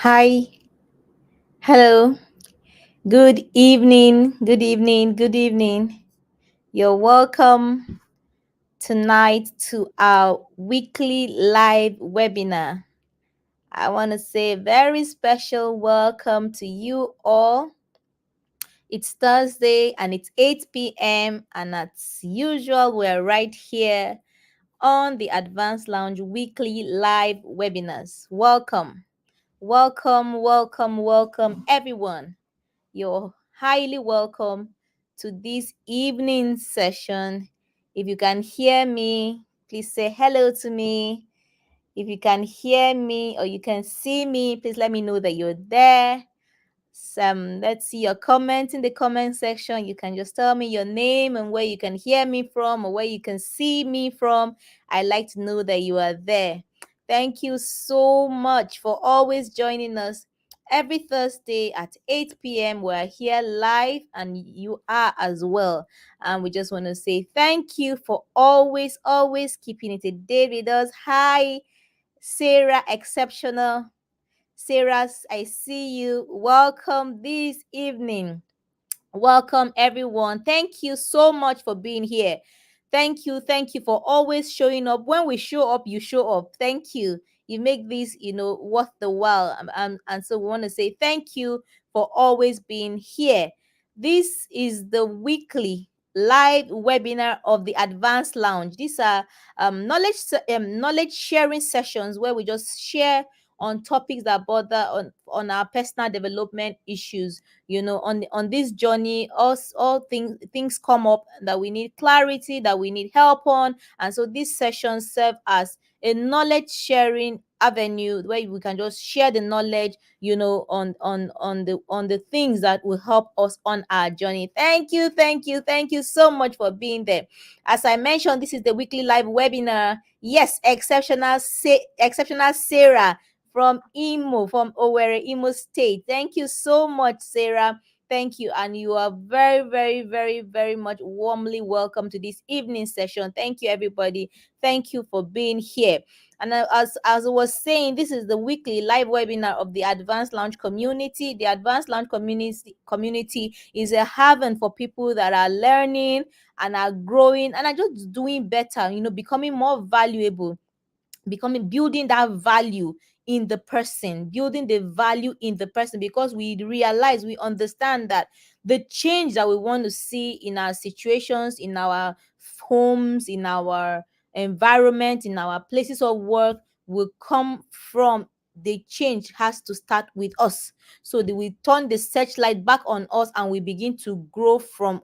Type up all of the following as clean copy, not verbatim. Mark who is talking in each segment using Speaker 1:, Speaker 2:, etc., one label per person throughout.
Speaker 1: Hi, hello, good evening, good evening, good evening. You're welcome tonight to our weekly live webinar. I want to say a very special welcome to you all. It's Thursday and it's 8 p.m. and as usual, we're right here on the Advanced Lounge weekly live webinars. Welcome, welcome, welcome, welcome, everyone. You're highly welcome to this evening session. If you can hear me, please say hello to me. If you can hear me or you can see me, please let me know that you're there. Let's see your comment in the comment section. You can just tell me your name and where you can hear me from or where you can see me from. I like to know that you are there. Thank you so much for always joining us every Thursday at 8 p.m. We're here live and you are as well. And we just want to say thank you for always keeping it a day with us. Hi, Sarah Exceptional. Sarah, I see you. Welcome this evening. Welcome, everyone. Thank you so much for being here. Thank you for always showing up. When we show up, you show up. Thank you. You make this, worth the while. And so we want to say thank you for always being here. This is the weekly live webinar of the Advanced Lounge. These are knowledge sharing sessions where we just share on topics that bother on our personal development issues. On this journey, all things come up that we need clarity, that we need help on, and so these sessions serve as a knowledge sharing avenue where we can just share the knowledge, on the things that will help us on our journey. Thank you so much for being there. As I mentioned, this is the weekly live webinar. Yes, exceptional Sarah from from Owerri, Imo State. Thank you so much, Sarah. Thank you. And you are very much warmly welcome to this evening session. Thank you, everybody. Thank you for being here. And as I was saying, this is the weekly live webinar of the Advanced Lounge community. The Advanced Lounge community is a haven for people that are learning and are growing and are just doing better, becoming more valuable, building that value in the person, building the value in the person, because we understand that the change that we want to see in our situations, in our homes, in our environment, in our places of work will come from the change has to start with us. So that we turn the searchlight back on us and we begin to grow from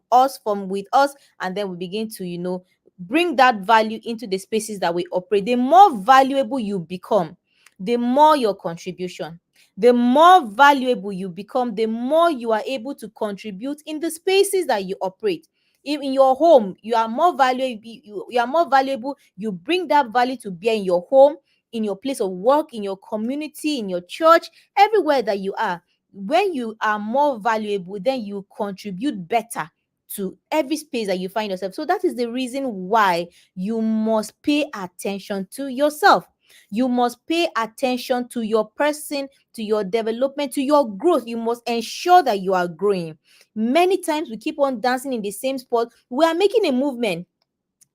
Speaker 1: with us, and then we begin to bring that value into the spaces that we operate. The more valuable you become, the more your contribution. The more valuable you become, the more you are able to contribute in the spaces that you operate. In your home, you are more valuable. You are more valuable. You bring that value to bear in your home, in your place of work, in your community, in your church, everywhere that you are. When you are more valuable, then you contribute better to every space that you find yourself. So that is the reason why you must pay attention to yourself. You must pay attention to your person, to your development, to your growth. You must ensure that you are growing. Many times we keep on dancing in the same spot. We are making a movement,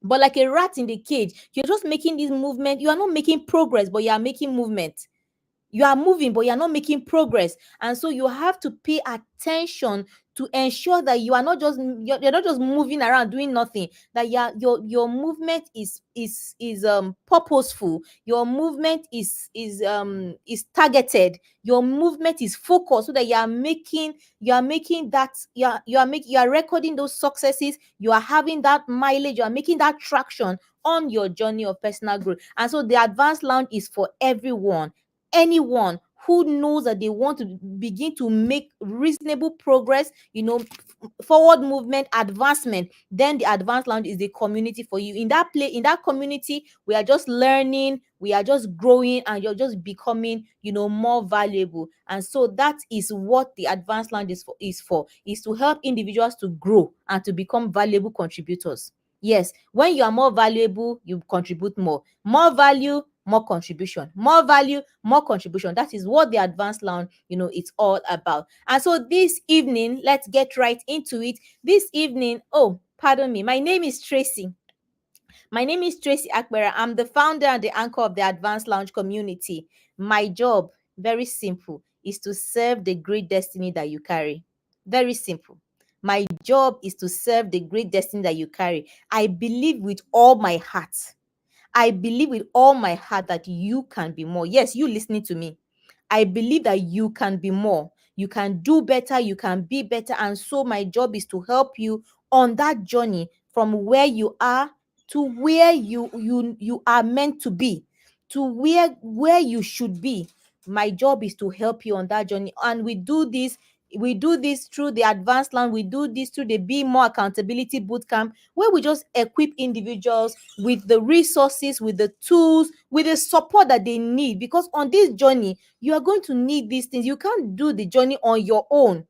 Speaker 1: but like a rat in the cage, you're just making this movement. You are not making progress, but you are making movement. You are moving, but you're not making progress. And so you have to pay attention to ensure that you are not just you're not just moving around doing nothing, that your movement is purposeful. Your movement is targeted. Your movement is focused, so that you are making that you are recording those successes. You are having that mileage. You are making that traction on your journey of personal growth. And so the Advanced Lounge is for everyone. Anyone who knows that they want to begin to make reasonable progress, forward movement, advancement, then the Advanced Lounge is the community for you. In that community, we are just learning, we are just growing, and you're just becoming, more valuable. And so that is what the Advanced Lounge is to help individuals to grow and to become valuable contributors. Yes, when you are more valuable, you contribute more. More value, more contribution. More value, more contribution. That is what the advanced lounge, it's all about. And so this evening, let's get right into it. This evening, oh, pardon me, my name is Tracy. My name is Tracy Akbera. I'm the founder and the anchor of the Advanced Lounge community. My job, very simple, is to serve the great destiny that you carry. Very simple. My job is to serve the great destiny that you carry. I believe with all my heart. I believe with all my heart that you can be more. Yes, you listening to me. I believe that you can be more. You can do better. You can be better. And so my job is to help you on that journey from where you are to where you are meant to be, to where you should be. My job is to help you on that journey. And we do this through the advanced line. We do this through the Be More Accountability Bootcamp, where we just equip individuals with the resources, with the tools, with the support that they need. Because on this journey, you are going to need these things. You can't do the journey on your own.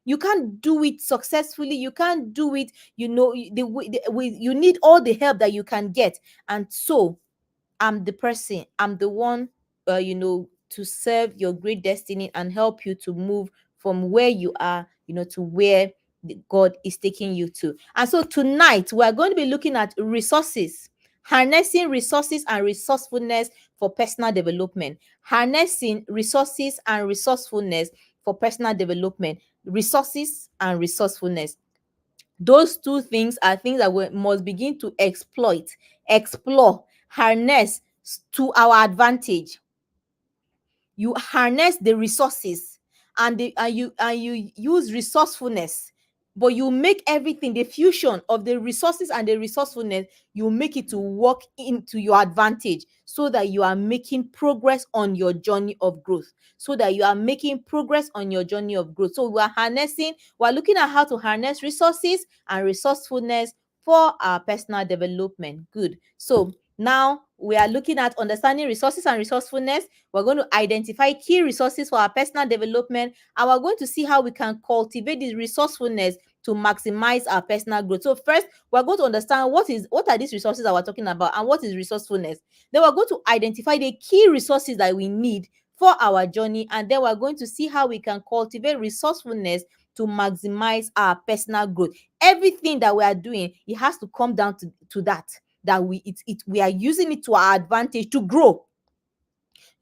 Speaker 1: You can't do it successfully. You can't do it, you need all the help that you can get. And so I'm the person, I'm the one, to serve your great destiny and help you to move from where you are, to where God is taking you to. And so tonight we are going to be looking at resources, harnessing resources and resourcefulness for personal development. Harnessing resources and resourcefulness for personal development. Resources and resourcefulness. Those two things are things that we must begin to exploit, explore, harness to our advantage. You harness the resources, and you use resourcefulness, but you make everything, the fusion of the resources and the resourcefulness, you make it to work into your advantage, so that you are making progress on your journey of growth. So we're looking at how to harness resources and resourcefulness for our personal development. Good. So now we are looking at understanding resources and resourcefulness. We're going to identify key resources for our personal development, and we're going to see how we can cultivate this resourcefulness to maximize our personal growth. So first, we're going to understand what are these resources that we're talking about, and what is resourcefulness. Then we're going to identify the key resources that we need for our journey, and then we're going to see how we can cultivate resourcefulness to maximize our personal growth. Everything that we are doing, it has to come down to that we are using it to our advantage to grow.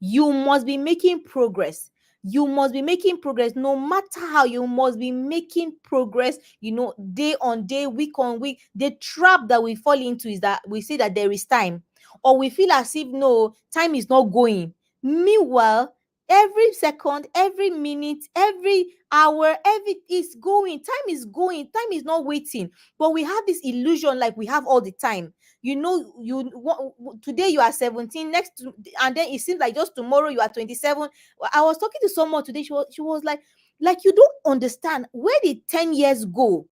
Speaker 1: You must be making progress. You must be making progress no matter how. You must be making progress, day on day, week on week. The trap that we fall into is that we say that there is time, or we feel as if no, time is not going. Meanwhile, every second, every minute, every hour, every is going. Time is going. Time is not waiting. But we have this illusion like we have all the time. Today you are 17, and then it seems like just tomorrow you are 27. I was talking to someone today. She was like, you don't understand, where did 10 years go?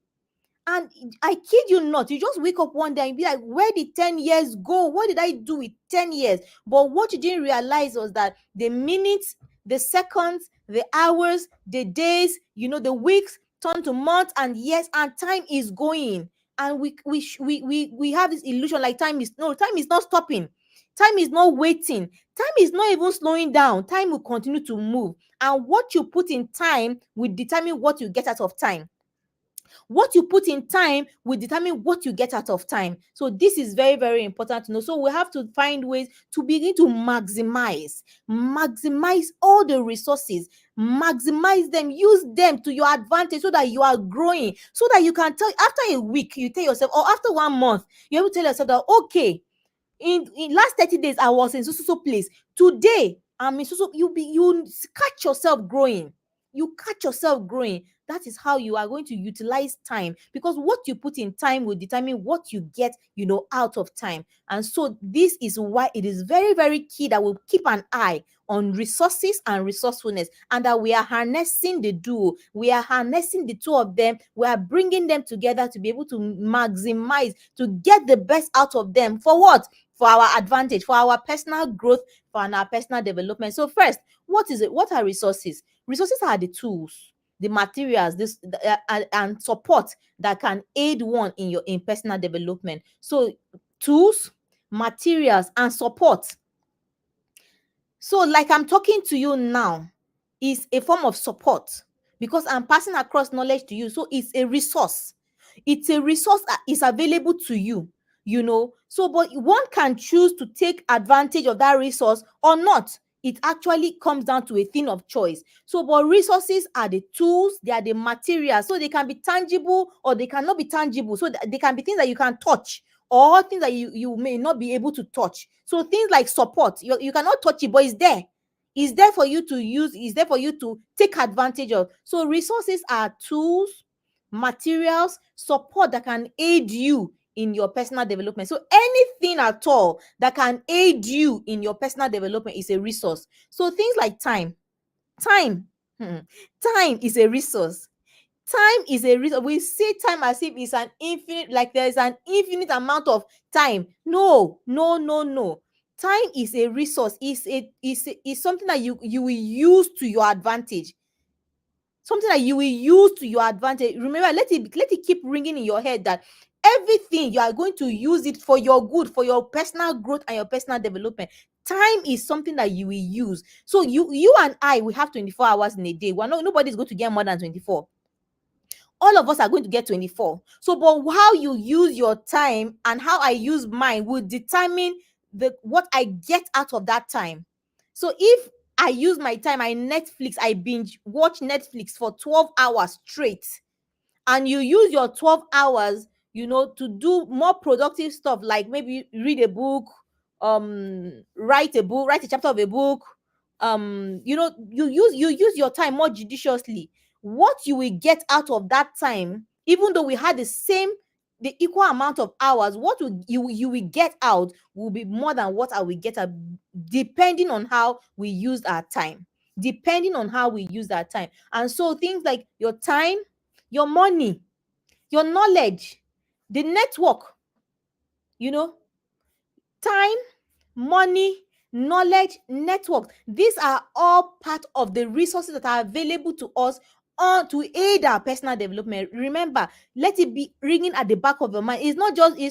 Speaker 1: And I kid you not, you just wake up one day and be like, where did 10 years go? What did I do with 10 years? But what you didn't realize was that the minutes, the seconds, the hours, the days, the weeks turn to months and years, and time is going. And we have this illusion like time is not stopping. Time is not waiting. Time is not even slowing down. Time will continue to move. And what you put in time will determine what you get out of time. What you put in time will determine what you get out of time. So this is very, very important to know. So we have to find ways to begin to maximize all the resources, maximize them, use them to your advantage, so that you are growing, so that you can tell, after a week, you tell yourself, or after 1 month, you're able to tell yourself that, okay, in last 30 days I was in so place. Today I'm in so you catch yourself growing. You catch yourself growing. That is how you are going to utilize time, because what you put in time will determine what you get, out of time. And so this is why it is very, very key that we keep an eye on resources and resourcefulness, and that we are harnessing the duo. We are harnessing the two of them. We are bringing them together to be able to maximize, to get the best out of them. For what? For our advantage, for our personal growth, for our personal development. So first, what is it? What are resources? Resources are the tools, the materials, and support that can aid one in personal development. So tools, materials, and support So, like I'm talking to you now, is a form of support because I'm passing across knowledge to you. So, it's a resource. It's a resource that is available to you, you know. So, but one can choose to take advantage of that resource or not. It actually comes down to a thing of choice. So, but resources are the tools, they are the materials. So, they can be tangible or they cannot be tangible. So, they can be things that you can touch or things that you may not be able to touch. So things like support, you cannot touch it, but it's there. It's there for you to use, it's there for you to take advantage of. So resources are tools, materials, support that can aid you in your personal development. So anything at all that can aid you in your personal development is a resource. So things like time. Time. Hmm, time is a resource. Time is a reason. We see time as if it's an infinite, like there is an infinite amount of time. No, no, no, no. Time is a resource. Is something that you will use to your advantage. Something that you will use to your advantage. Remember, let it keep ringing in your head that everything you are going to use it for your good, for your personal growth and your personal development. Time is something that you will use. So you and I, we have 24 hours in a day. Nobody's going to get more than 24. All of us are going to get 24. So, but how you use your time and how I use mine will determine what I get out of that time. So, if I use my time, I binge watch Netflix for 12 hours straight, and you use your 12 hours, to do more productive stuff, like maybe read a book, write a chapter of a book, you use your time more judiciously. What you will get out of that time, even though we had the equal amount of hours, you will get out will be more than what I will get out, depending on how we use our time. Depending on how we use our time. And so things like your time, your money, your knowledge, the network, you know, time, money, knowledge, network. These are all part of the resources that are available to us on to aid our personal development. Remember, let it be ringing at the back of your mind. It's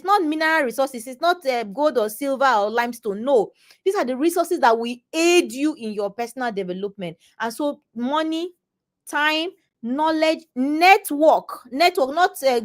Speaker 1: not mineral resources, it's not gold or silver or limestone. No, these are the resources that will aid you in your personal development. And so, money, time, knowledge, network, not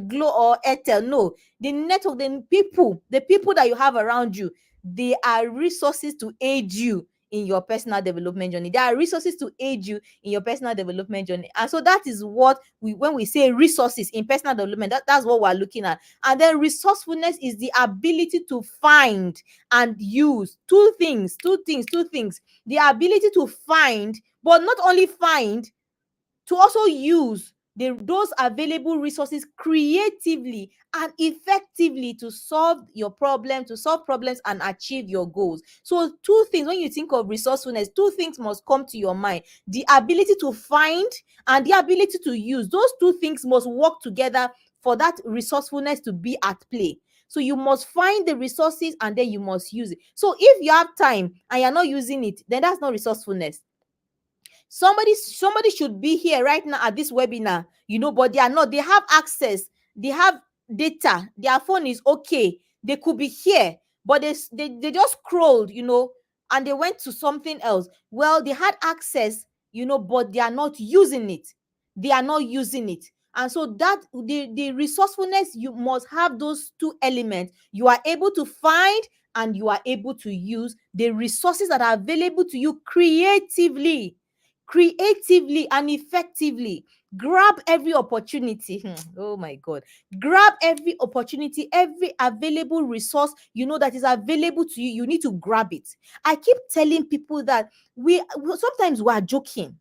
Speaker 1: Glow or Airtel. No, the network, the people that you have around you, they are resources to aid you in your personal development journey. There are resources to aid you in your personal development journey. And so that is what when we say resources in personal development, that's what we're looking at. And then resourcefulness is the ability to find and use two things. The ability to find, but not only find, to also use those available resources creatively and effectively to solve problems and achieve your goals. So two things, when you think of resourcefulness, two things must come to your mind: the ability to find and the ability to use. Those two things must work together for that resourcefulness to be at play. So you must find the resources and then you must use it. So if you have time and you're not using it, then that's not resourcefulness. Somebody should be here right now at this webinar, but they are not. They have access, they have data, their phone is okay, they could be here, but they just scrolled, and they went to something else. Well, they had access, but they are not using it. And so that the resourcefulness, you must have those two elements. You are able to find and you are able to use the resources that are available to you creatively and effectively. Grab every opportunity. Oh my God. Grab every opportunity, every available resource that is available to you. You need to grab it. I keep telling people that sometimes we are joking.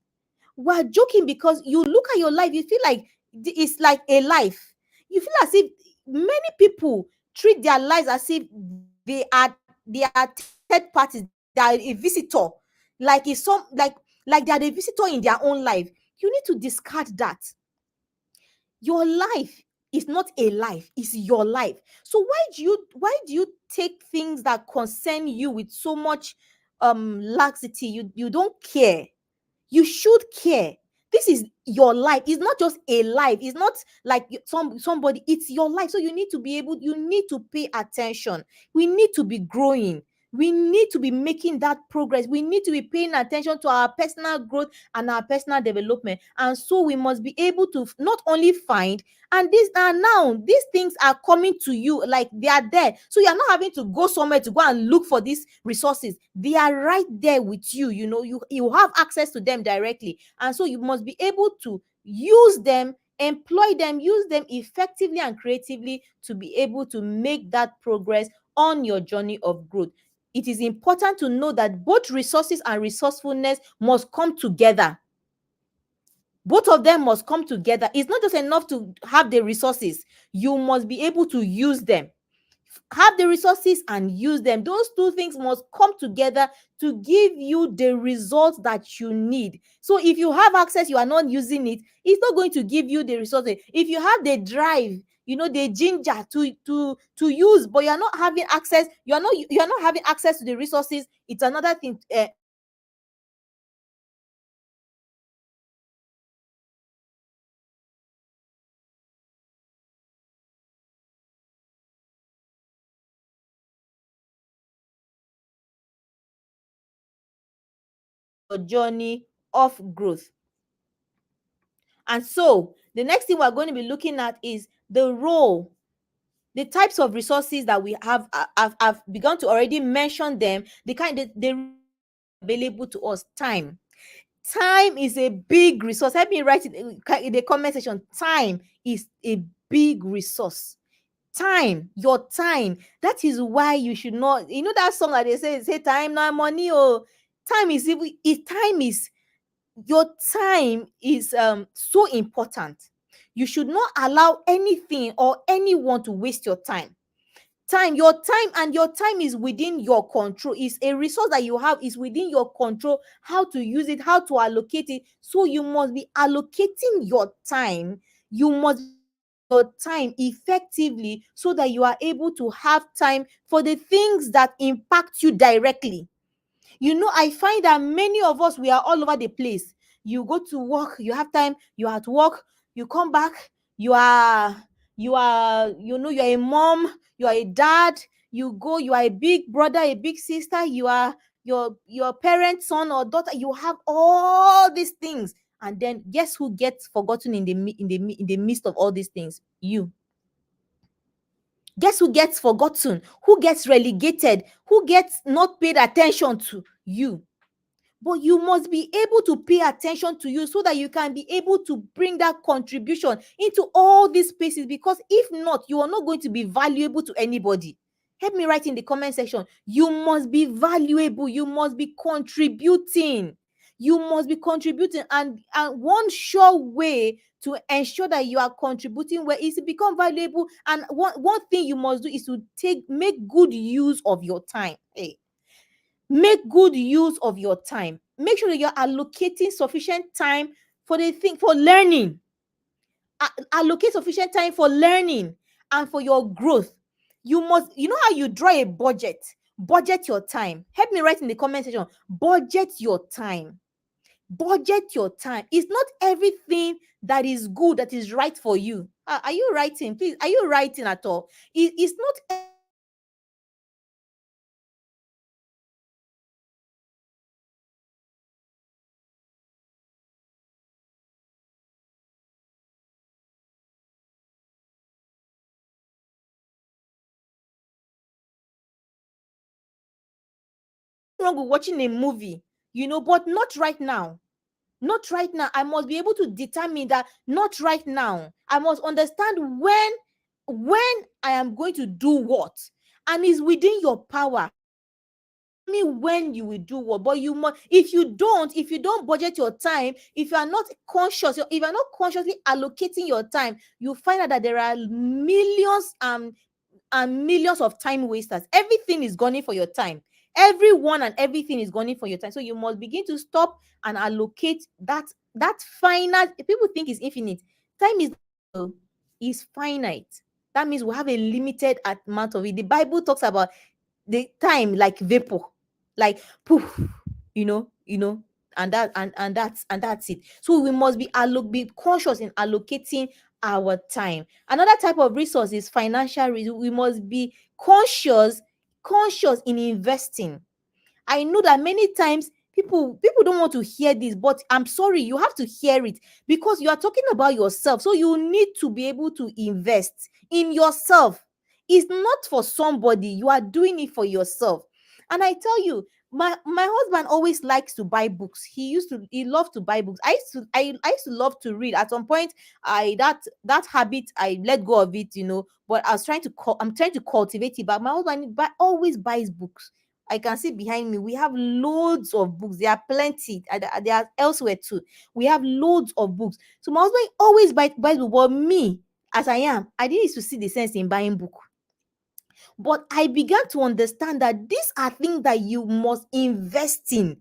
Speaker 1: We're joking because you look at your life, you feel like it's like a life. You feel as if many people treat their lives as if they are third parties, they are a visitor, like it's some like they are the visitor in their own life. You need to discard that. Your life is not a life, it's your life. So why do you take things that concern you with so much laxity? You don't care. You should care. This is your life. It's not just a life. It's not like somebody. It's your life. So you need to pay attention. We need to be growing. We need to be making that progress. We need to be paying attention to our personal growth and our personal development. And so we must be able to not only find, and these are now, these things are coming to you, like they are there. So you are not having to go somewhere to go and look for these resources. They are right there with you. You have access to them directly. And so you must be able to use them, employ them, use them effectively and creatively to be able to make that progress on your journey of growth. It is important to know that both resources and resourcefulness must come together. Both of them must come together. It's not just enough to have the resources, you must be able to use them. Have the resources and use them. Those two things must come together to give you the results that you need. So if you have access, you are not using it, it's not going to give you the resources. If you have the drive, the ginger to use, but you're not having access, you're not having access to the resources, it's another thing. Your journey of growth. And so the next thing we're going to be looking at is the role, the types of resources that we have. I've begun to already mention them. The available to us. Time is a big resource. Help me write it in the comment section. Time is a big resource. Time, your time. That is why you should not, that song that they say time now money. Oh, time is, if time is, your time is so important. You should not allow anything or anyone to waste your time. Your time, and your time is within your control. Is a resource that you have, is within your control, how to use it, how to allocate it. So you must be allocating your time. You must your time effectively so that you are able to have time for the things that impact you directly. I find that many of us, we are all over the place. You go to work, you have time, you're at work, you come back, you're a mom, you are a dad, you go, you are a big brother, a big sister, you are your parent, son or daughter, you have all these things. And then guess who gets forgotten in the midst of all these things? You. Guess who gets forgotten? Who gets relegated? Who gets not paid attention to? You. But you must be able to pay attention to you so that you can be able to bring that contribution into all these spaces, because if not, you are not going to be valuable to anybody. Help me write in the comment section. You must be valuable. You must be contributing. You must be contributing. And one sure way to ensure that you are contributing well is to become valuable. And one thing you must do is to make good use of your time. Hey, make good use of your time. Make sure that you're allocating sufficient time for learning. Allocate sufficient time for learning and for your growth. You know how you draw a budget your time. Help me write in the comment section. Budget your time. Budget your time. It's not everything that is good that is right for you. Are you writing? Please, are you writing at all? It's not wrong with watching a movie, but not right now. Not right now. I must be able to determine that not right now. I must understand when I am going to do what, and it's within your power. Me when you will do what, but you must. If you don't budget your time, if you are not conscious, if you are not consciously allocating your time, you find out that there are millions and millions of time wasters. Everything is gunning for your time. Everyone and everything is gunning for your time. So you must begin to stop and allocate that finite. People think it's infinite. Time is finite. That means we have a limited amount of it. The Bible talks about the time like vapor, like poof, and that's it. So we must be conscious in allocating our time. Another type of resource is financial. We must be conscious conscious in investing. I know that many times people don't want to hear this, but I'm sorry, you have to hear it because you are talking about yourself. So you need to be able to invest in yourself. It's not for somebody, you are doing it for yourself. And I tell you, my husband always likes to buy books. He loved to buy books. I used to love to read. At some point, I that habit I let go of it, but I'm trying to cultivate it. But my husband always buys books. I can see behind me, we have loads of books. There are plenty. There are elsewhere too. We have loads of books. So my husband always buys book. But me, as I am, I didn't used to see the sense in buying book. But I began to understand that these are things that you must invest in.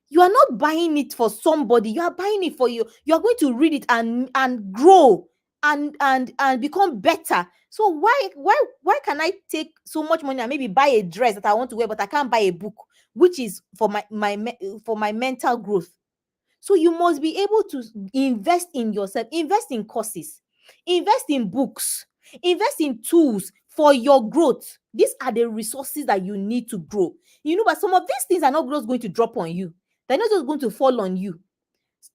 Speaker 1: You are not buying it for somebody. You are buying it for you. You are going to read it and grow and become better. So why can I take so much money and maybe buy a dress that I want to wear, but I can't buy a book, which is for for my mental growth? So you must be able to invest in yourself, invest in courses, invest in books, invest in tools for your growth. These are the resources that you need to grow. But some of these things are not just going to drop on you. They're not just going to fall on you.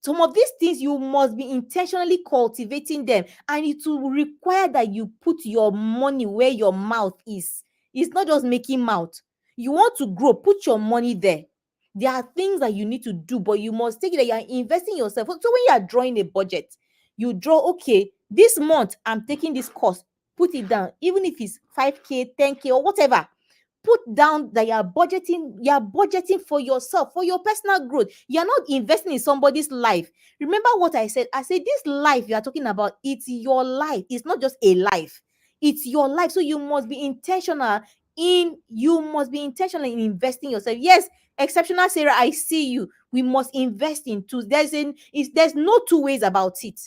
Speaker 1: Some of these things you must be intentionally cultivating them, and it will require that you put your money where your mouth is. It's not just making mouth. You want to grow, put your money there. There are things that you need to do, but you must take it that you are investing yourself. So when you are drawing a budget, you draw, okay, this month I'm taking this course, put it down, even if it's 5K, 10K, or whatever. Put down that you are budgeting for yourself, for your personal growth. You're not investing in somebody's life. Remember what I said? I said this life you are talking about, it's your life. It's not just a life, it's your life. So you must be intentional in investing yourself. Yes, exceptional Sarah, I see you. We must invest in tools. There's no two ways about it.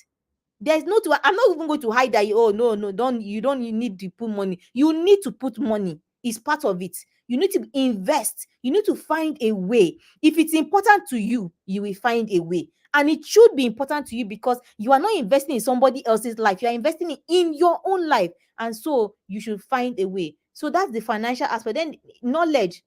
Speaker 1: There's no two. I'm not even going to hide that. Oh, no, no, you need to put money. You need to put money. It's part of it. You need to invest. You need to find a way. If it's important to you, you will find a way. And it should be important to you because you are not investing in somebody else's life. You are investing in your own life. And so you should find a way. So that's the financial aspect. Then knowledge,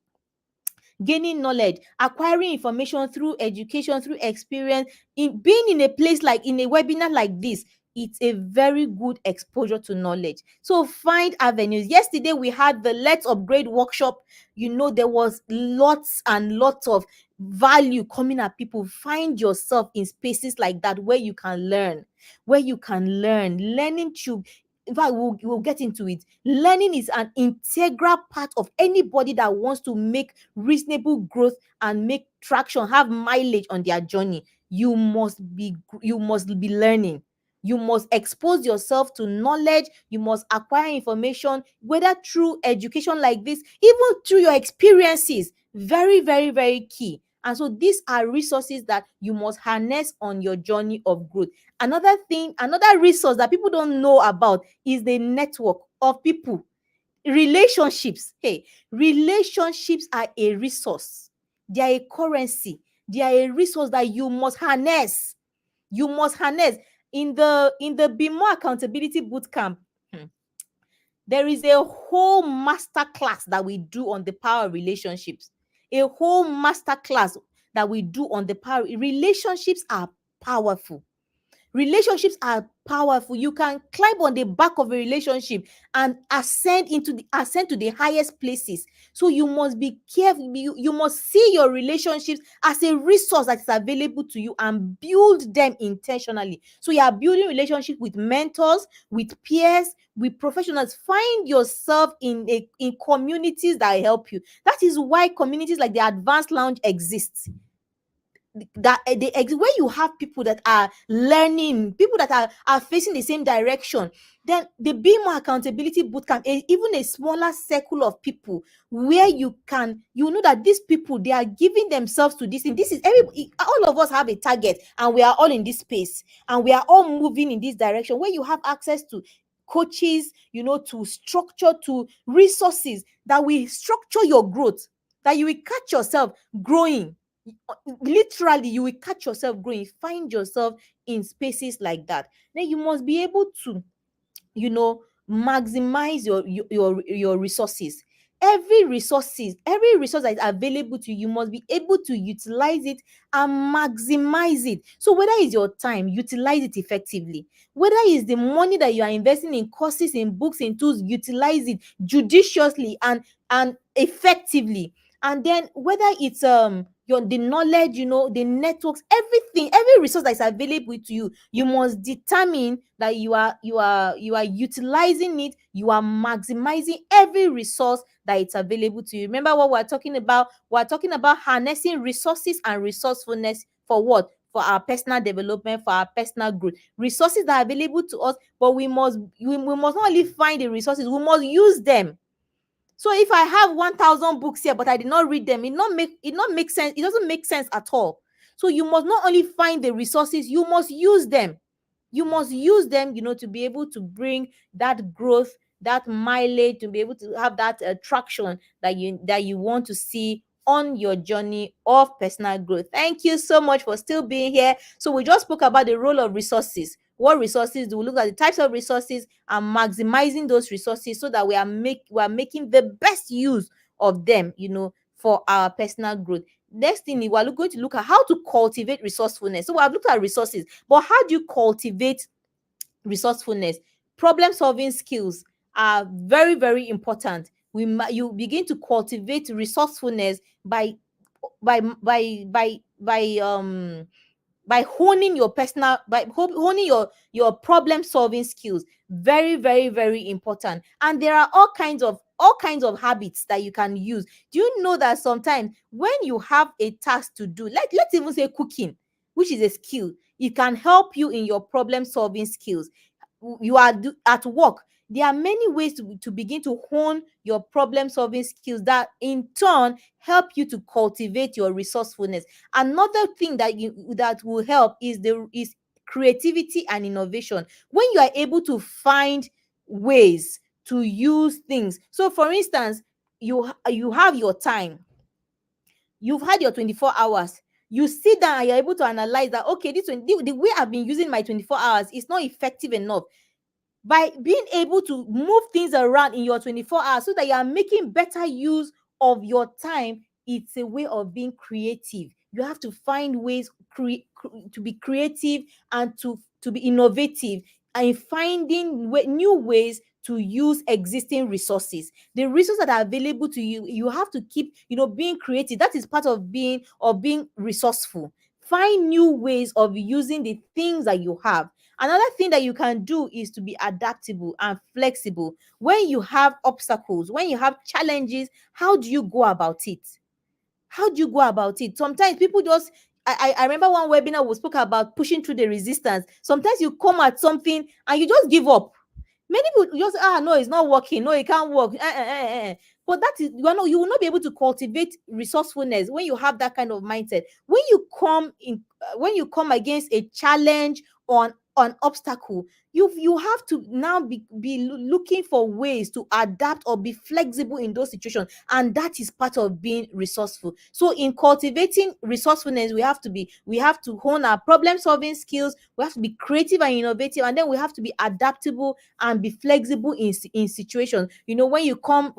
Speaker 1: gaining knowledge, acquiring information through education, through experience, in being in a place like in a webinar like this. It's a very good exposure to knowledge. So find avenues. Yesterday we had the Let's Upgrade workshop. There was lots and lots of value coming at people. Find yourself in spaces like that where you can learn, learning to, in fact, we'll get into it. Learning is an integral part of anybody that wants to make reasonable growth and make traction, have mileage on their journey. You must be learning. You must expose yourself to knowledge. You must acquire information, whether through education like this, even through your experiences. Very, very, very key. And so these are resources that you must harness on your journey of growth. Another resource that people don't know about is the network of people. Relationships. Hey, relationships are a resource. They are a currency. They are a resource that you must harness. You must harness. In the Be More Accountability Bootcamp, there is a whole master class that we do on the power of relationships. A whole master class that we do on the power. Relationships are powerful. Relationships are powerful. You can climb on the back of a relationship and ascend to the highest places. So you must be careful. You must see your relationships as a resource that is available to you and build them intentionally. So you are building relationships with mentors, with peers, with professionals. Find yourself in communities that help you. That is why communities like the Advanced Lounge exist. Where you have people that are learning, people that are facing the same direction, then the Be More Accountability Bootcamp is even a smaller circle of people where you know that these people, they are giving themselves to this thing. This is all of us have a target, and we are all in this space, and we are all moving in this direction, where you have access to coaches, to structure, to resources that will structure your growth, that you will catch yourself growing. Literally, you will catch yourself growing. Find yourself in spaces like that. Then you must be able to, maximize your resources. every resource that is available to you, you must be able to utilize it and maximize it. So whether it's your time, utilize it effectively. Whether it's the money that you are investing in courses, in books, in tools, utilize it judiciously and effectively. And then whether it's your the knowledge, the networks, everything, every resource that is available to you, you must determine that you are utilizing it, you are maximizing every resource that it's available to you. Remember what we're talking about? We're talking about harnessing resources and resourcefulness for what? For our personal development, for our personal growth. Resources that are available to us, but we must not only find the resources, we must use them. So if I have 1,000 books here, but I did not read them, it not make sense. It doesn't make sense at all. So you must not only find the resources, you must use them. You must use them, to be able to bring that growth, that mileage, to be able to have that traction that you want to see on your journey of personal growth. Thank you so much for still being here. So we just spoke about the role of resources. What resources do we look at? The types of resources and maximizing those resources so that we are making the best use of them, for our personal growth. Next thing, we're going to look at how to cultivate resourcefulness. So we have looked at resources, but how do you cultivate resourcefulness? Problem solving skills are very, very important. You begin to cultivate resourcefulness by honing your honing your problem solving skills. Very, very, very important. And there are all kinds of habits that you can use. Do you know that sometimes when you have a task to do, like let's even say cooking, which is a skill, it can help you in your problem solving skills. You are at work, there are many ways to begin to hone your problem solving skills that in turn help you to cultivate your resourcefulness. Another thing that will help is creativity and innovation. When you are able to find ways to use things. So for instance, you have your time, you've had your 24 hours, you sit down and you're able to analyze that, okay, the way I've been using my 24 hours is not effective enough. By being able to move things around in your 24 hours so that you are making better use of your time, it's a way of being creative. You have to find ways to be creative and to be innovative, and finding new ways to use existing resources. The resources that are available to you, you have to keep, being creative. That is part of being resourceful. Find new ways of using the things that you have. Another thing that you can do is to be adaptable and flexible. When you have obstacles, when you have challenges, how do you go about it? How do you go about it? Sometimes people just, I remember one webinar we spoke about pushing through the resistance. Sometimes you come at something and you just give up. Many people just, no, it's not working, no, it can't work. But that is, you will not be able to cultivate resourcefulness when you have that kind of mindset. When you come against a challenge on an obstacle, you have to now be looking for ways to adapt or be flexible in those situations, and that is part of being resourceful. So in cultivating resourcefulness, we have to hone our problem solving skills, we have to be creative and innovative, and then we have to be adaptable and be flexible in situations. When you come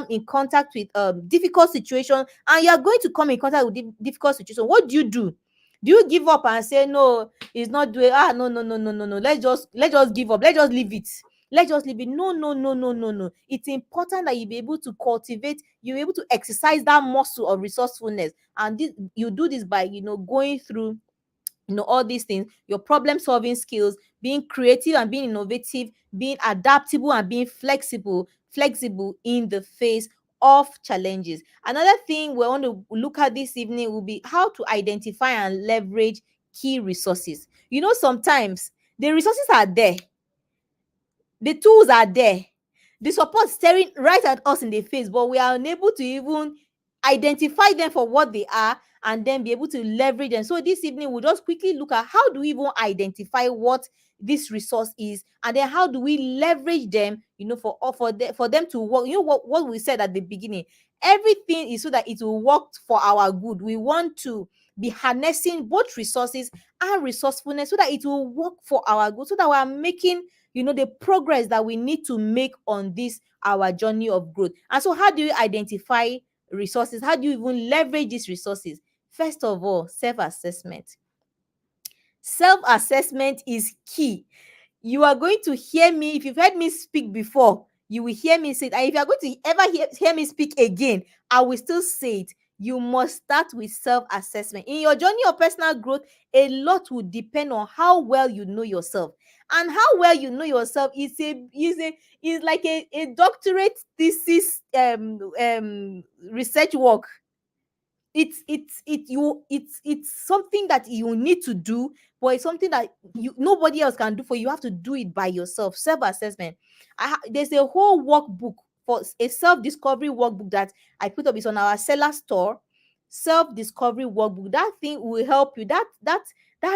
Speaker 1: in contact with difficult situations, and you are going to come in contact with difficult situations, what do? Do you give up and say, no, it's not doing, no, no, no, no, no, no, let's just give up, let's just leave it, no, no, no, no, no, no. It's important that you be able to cultivate, you're able to exercise that muscle of resourcefulness. And you do this by going through all these things: your problem solving skills, being creative and being innovative, being adaptable and being flexible in the face of challenges. Another thing we want to look at this evening will be how to identify and leverage key resources. Sometimes the resources are there, the tools are there, the support staring right at us in the face, but we are unable to even identify them for what they are and then be able to leverage them. So this evening we'll just quickly look at how do we even identify what this resource is, and then how do we leverage them, for them to work. What we said at the beginning, everything is so that it will work for our good. We want to be harnessing both resources and resourcefulness so that it will work for our good, so that we are making the progress that we need to make on this our journey of growth. And so, how do you identify resources? How do you even leverage these resources? First of all, self-assessment. Self-assessment is key. You are going to hear me. If you've heard me speak before, you will hear me say it. And if you are going to ever hear me speak again, I will still say it. You must start with self-assessment. In your journey of personal growth, a lot will depend on how well you know yourself. And how well you know yourself is like a doctorate thesis research work. It's something that you need to do, but it's something that nobody else can do for you. You have to do it by yourself. Self-assessment. There's a whole workbook, for a self-discovery workbook, that I put up. Is on our seller store. Self-discovery workbook. That thing will help you. That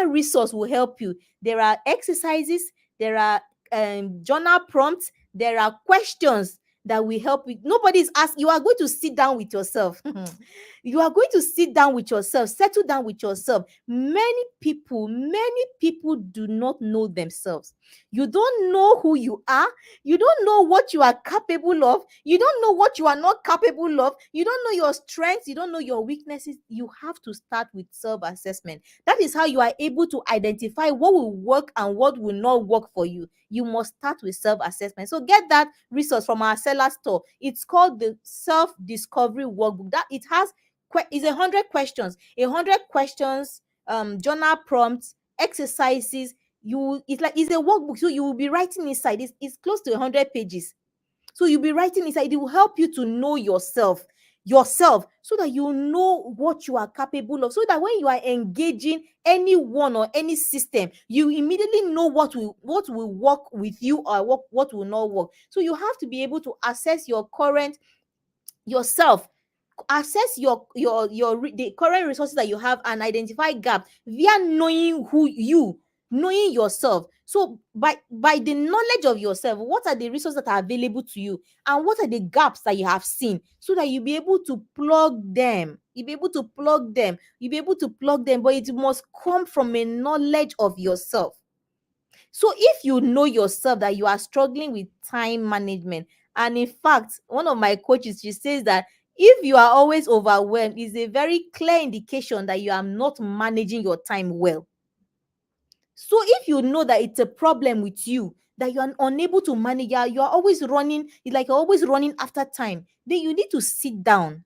Speaker 1: resource will help you. There are exercises, there are journal prompts, there are questions that will help you. Nobody's asked. You are going to sit down with yourself. You are going to sit down with yourself, settle down with yourself. Many people do not know themselves. You don't know who you are. You don't know what you are capable of. You don't know what you are not capable of. You don't know your strengths. You don't know your weaknesses. You have to start with self-assessment. That is how you are able to identify what will work and what will not work for you. You must start with self-assessment. So get that resource from our seller store. It's called the self-discovery workbook. That it has is 100 questions, journal prompts, exercises. It's a workbook, so you will be writing inside. It's close to 100 pages. So you'll be writing inside. It will help you to know yourself, so that you know what you are capable of, so that when you are engaging anyone or any system, you immediately know what will work with you, or what will not work. So you have to be able to assess yourself, assess the current resources that you have, and identify gaps via knowing yourself. So by the knowledge of yourself, what are the resources that are available to you, and what are the gaps that you have seen, so that you'll be able to plug them. But it must come from a knowledge of yourself. So if you know yourself that you are struggling with time management, and in fact, one of my coaches, she says that if you are always overwhelmed, is a very clear indication that you are not managing your time well. So if you know that it's a problem with you, that you are unable to manage, you are always running, it's like you're always running after time, then you need to sit down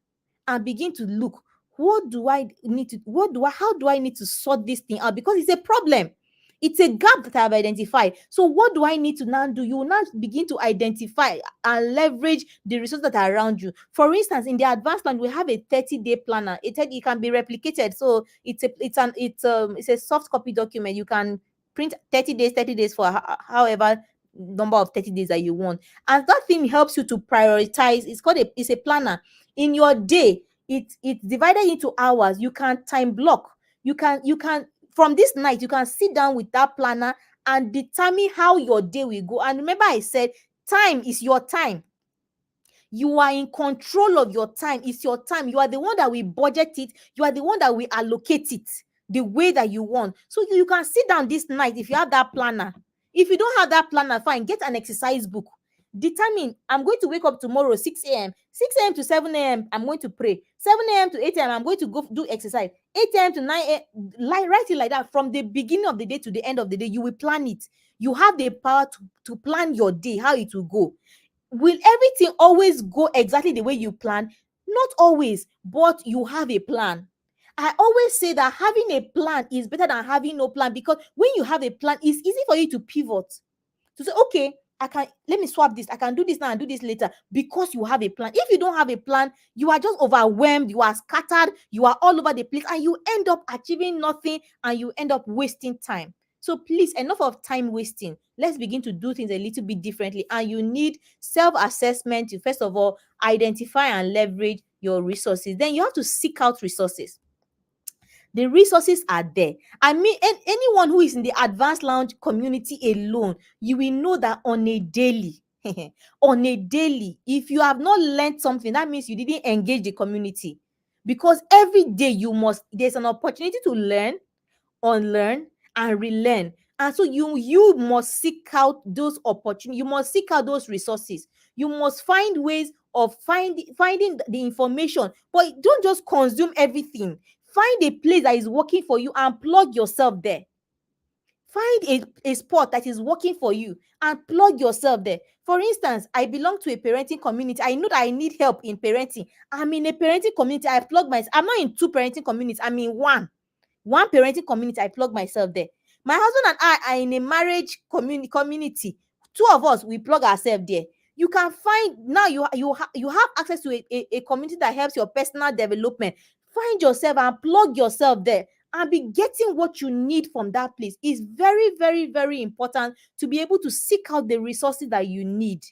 Speaker 1: and begin to look, how do I need to sort this thing out? Because it's a problem. It's a gap that I've identified. So what do I need to now do? You will now begin to identify and leverage the resources that are around you. For instance, in the advanced plan, we have a 30-day planner. It can be replicated. So it's a soft copy document. You can print 30 days for however number of 30 days that you want. And that thing helps you to prioritize. It's a planner. In your day, it's divided into hours. You can time block. You can from this night, you can sit down with that planner and determine how your day will go. And remember, I said time is your time. You are in control of your time. It's your time. You are the one that will budget it. You are the one that will allocate it the way that you want. So you can sit down this night if you have that planner. If you don't have that planner, fine, get an exercise book. Determine, I'm going to wake up tomorrow 6 a.m. 6 a.m. to 7 a.m. I'm going to pray. 7 a.m. to 8 a.m. I'm going to go do exercise. 8 a.m. to 9 a.m. Write it like that. From the beginning of the day to the end of the day, you will plan it. You have the power to plan your day, how it will go. Will everything always go exactly the way you plan? Not always, but you have a plan. I always say that having a plan is better than having no plan, because when you have a plan, it's easy for you to pivot, to say, okay, let me swap this. I can do this now and do this later, because you have a plan. If you don't have a plan, you are just overwhelmed, you are scattered, you are all over the place, and you end up achieving nothing, and you end up wasting time. So please, enough of time wasting. Let's begin to do things a little bit differently. And you need self-assessment to, first of all, identify and leverage your resources. Then you have to seek out resources. The resources are there. I mean, anyone who is in the advanced lounge community alone, you will know that on a daily, if you have not learned something, that means you didn't engage the community. Because every day there's an opportunity to learn, unlearn, and relearn. And so you must seek out those opportunities, you must seek out those resources, you must find ways of finding the information, but don't just consume everything. Find a place that is working for you and plug yourself there. Find a spot that is working for you and plug yourself there. For instance, I belong to a parenting community. I know that I need help in parenting. I'm in a parenting community. I plug myself. I'm not in two parenting communities. I'm in one parenting community. I plug myself there. My husband and I are in a marriage community. Two of us, we plug ourselves there. You can find now, you have access to a community that helps your personal development. Find yourself and plug yourself there and be getting what you need from that place. Is very, very, very important to be able to seek out the resources that you need.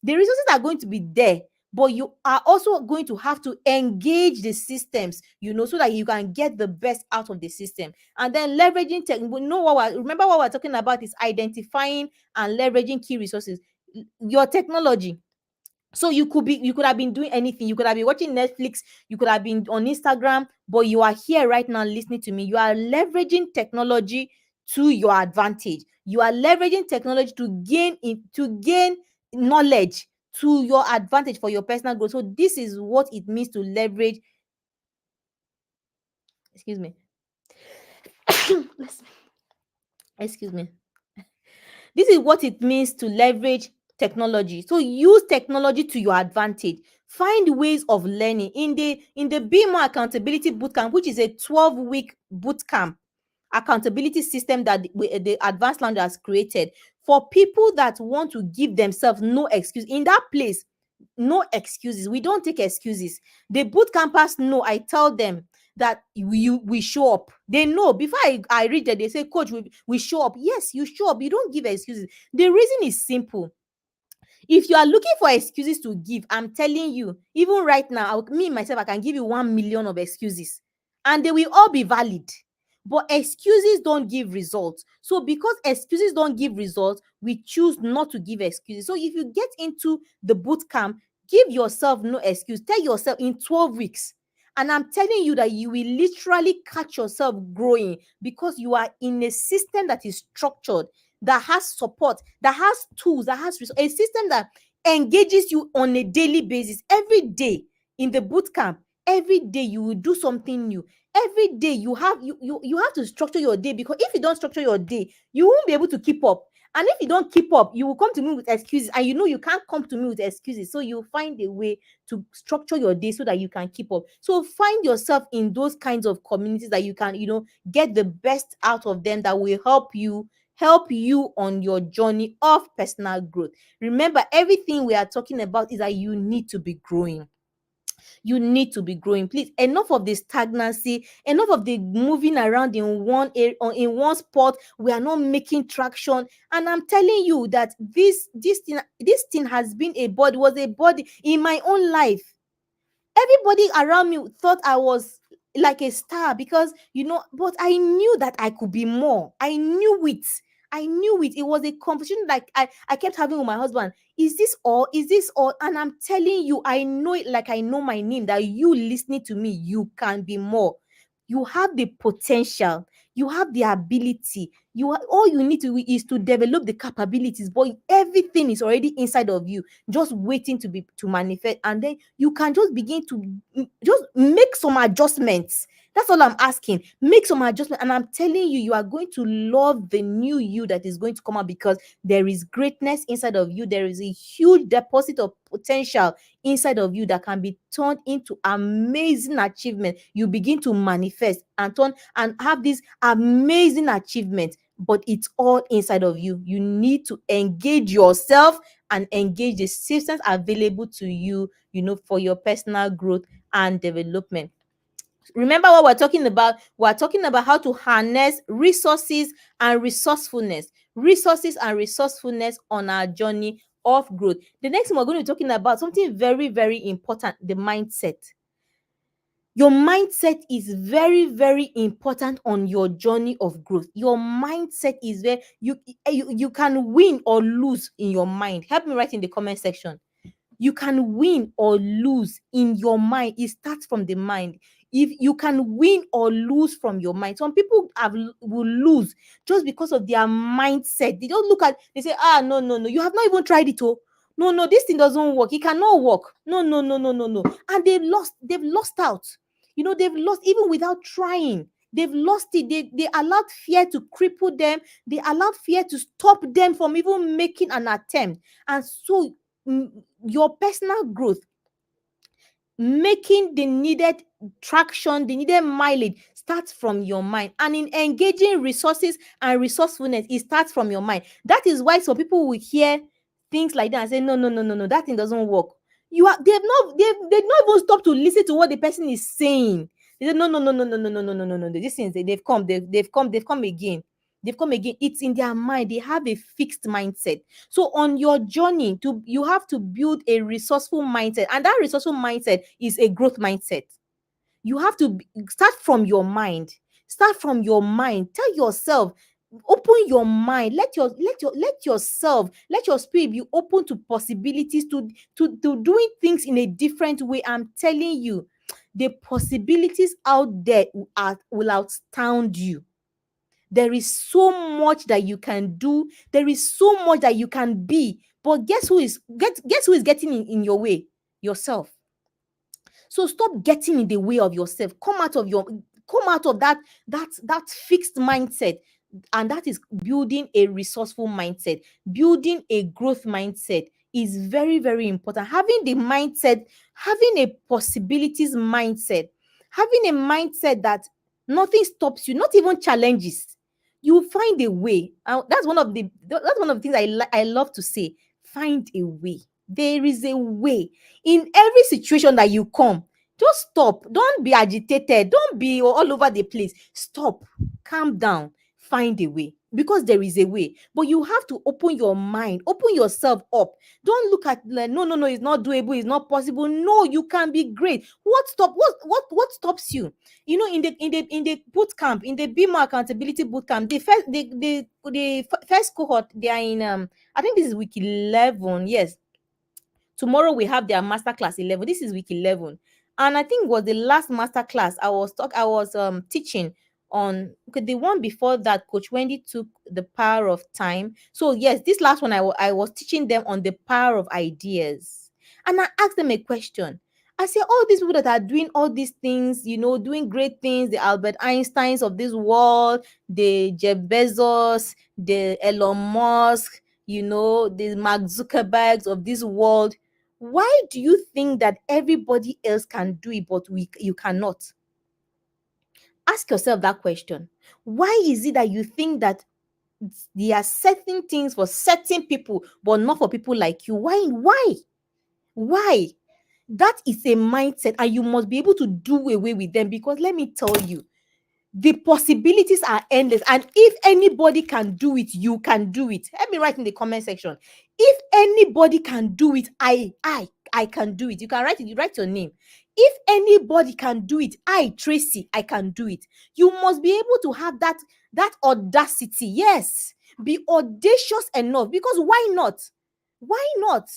Speaker 1: The resources are going to be there, but you are also going to have to engage the systems, so that you can get the best out of the system. And then leveraging tech. Remember what we're talking about is identifying and leveraging key resources. Your technology. So you could have been doing anything. You could have been watching Netflix, you could have been on Instagram, but you are here right now listening to me. You are leveraging technology to your advantage. You are leveraging technology to gain knowledge to your advantage for your personal growth. So this is what it means to leverage. Excuse me. Excuse me. This is what it means to leverage technology. So use technology to your advantage. Find ways of learning. In the Be More Accountability Bootcamp, which is a 12-week bootcamp accountability system that the Advanced Lounge has created for people that want to give themselves no excuse. In that place, no excuses. We don't take excuses. The boot campers know. I tell them that we show up. They know. Before I read that, they say, Coach, we show up. Yes, you show up. You don't give excuses. The reason is simple. If you are looking for excuses to give, I'm telling you, even right now, me myself, I can give you 1 million of excuses, and they will all be valid. But excuses don't give results. So because excuses don't give results, we choose not to give excuses. So if you get into the boot camp, give yourself no excuse. Tell yourself in 12 weeks. And I'm telling you that you will literally catch yourself growing because you are in a system that is structured, that has support, that has tools, that has a system that engages you on a daily basis. Every day in the boot camp, every day you will do something new. Every day you have to structure your day, because if you don't structure your day, you won't be able to keep up. And if you don't keep up, you will come to me with excuses, and you can't come to me with excuses. So you find a way to structure your day so that you can keep up. So find yourself in those kinds of communities that you can get the best out of them, that will help you on your journey of personal growth. Remember, everything we are talking about is that you need to be growing. You need to be growing. Please, enough of the stagnancy, enough of the moving around in one area or in one spot. We are not making traction. And I'm telling you that this thing has been was a body in my own life. Everybody around me thought I was like a star, because but I knew that I could be more. I knew it. It was a conversation like I kept having with my husband. Is this all? Is this all? And I'm telling you, I know it like I know my name, that you listening to me, you can be more. You have the potential, you have the ability. All you need to do is to develop the capabilities, but everything is already inside of you, just waiting to manifest. And then you can just begin to just make some adjustments. That's all I'm asking. Make some adjustment, and I'm telling you, you are going to love the new you that is going to come out, because there is greatness inside of you. There is a huge deposit of potential inside of you that can be turned into amazing achievement. You begin to manifest and turn and have this amazing achievement, but it's all inside of you. You need to engage yourself and engage the systems available to you, for your personal growth and development. Remember what we're talking about? We're talking about how to harness resources and resourcefulness. Resources and resourcefulness on our journey of growth. The next thing we're going to be talking about, something very, very important: the mindset. Your mindset is very, very important on your journey of growth. Your mindset is where you can win or lose in your mind. Help me write in the comment section. You can win or lose in your mind. It starts from the mind. if you can win or lose from your mind. Some people will lose just because of their mindset. They don't look at, they say, no, no, no, you have not even tried it. Oh, no, no, this thing doesn't work. It cannot work. No, no, no, no, no, no. And they've lost out. They've lost even without trying. They've lost it. They allowed fear to cripple them. They allowed fear to stop them from even making an attempt. And so your personal growth, making the needed traction, the needed mileage, starts from your mind. And in engaging resources and resourcefulness, it starts from your mind. That is why some people will hear things like that and say, no, no, no, no, no, that thing doesn't work. They've not even stopped to listen to what the person is saying. They say, no, no, no, no, no, no, no, no, no, no, no. These things, they've come again. They've come again. It's in their mind. They have a fixed mindset. So on your journey, you have to build a resourceful mindset, and that resourceful mindset is a growth mindset. You have to start from your mind. Start from your mind. Tell yourself, open your mind. Let your spirit be open to possibilities, to doing things in a different way. I'm telling you, the possibilities out there will astound you. There is so much that you can do. There is so much that you can be. But guess who is getting in your way? Yourself. So stop getting in the way of yourself. Come out of that fixed mindset. And that is building a resourceful mindset. Building a growth mindset is very, very important. Having a possibilities mindset, having a mindset that nothing stops you, not even challenges. You will find a way. That's one of the things I love to say. Find a way. There is a way in every situation that you come. Just stop. Don't be agitated. Don't be all over the place. Stop. Calm down. Find a way, because there is a way. But you have to open your mind, open yourself up. Don't look at, like, no, no, no, it's not doable, it's not possible. No, you can be great. What stops you? In the boot camp, in the BMO accountability boot camp, the first cohort, they are in I think this is week 11. Yes, tomorrow we have their master class 11. This is week 11, and I think it was the last master class I was teaching on. Okay, the one before that, Coach Wendy took the power of time. So yes, this last one I was teaching them on the power of ideas, and I asked them a question. I say, all these people that are doing all these things, doing great things, the Albert Einsteins of this world, the Jeff Bezos, the Elon Musk, the Mark Zuckerbergs of this world, why do you think that everybody else can do it, but you cannot? Ask yourself that question. Why is it that you think that there are certain things for certain people, but not for people like you? Why? That is a mindset, and you must be able to do away with them, because let me tell you, the possibilities are endless. And if anybody can do it, you can do it. Let me write in the comment section. If anybody can do it, I can do it. You can write it. You write your name. If anybody can do it, Tracy, I can do it. You must be able to have that audacity. Yes, be audacious enough, because why not? Why not?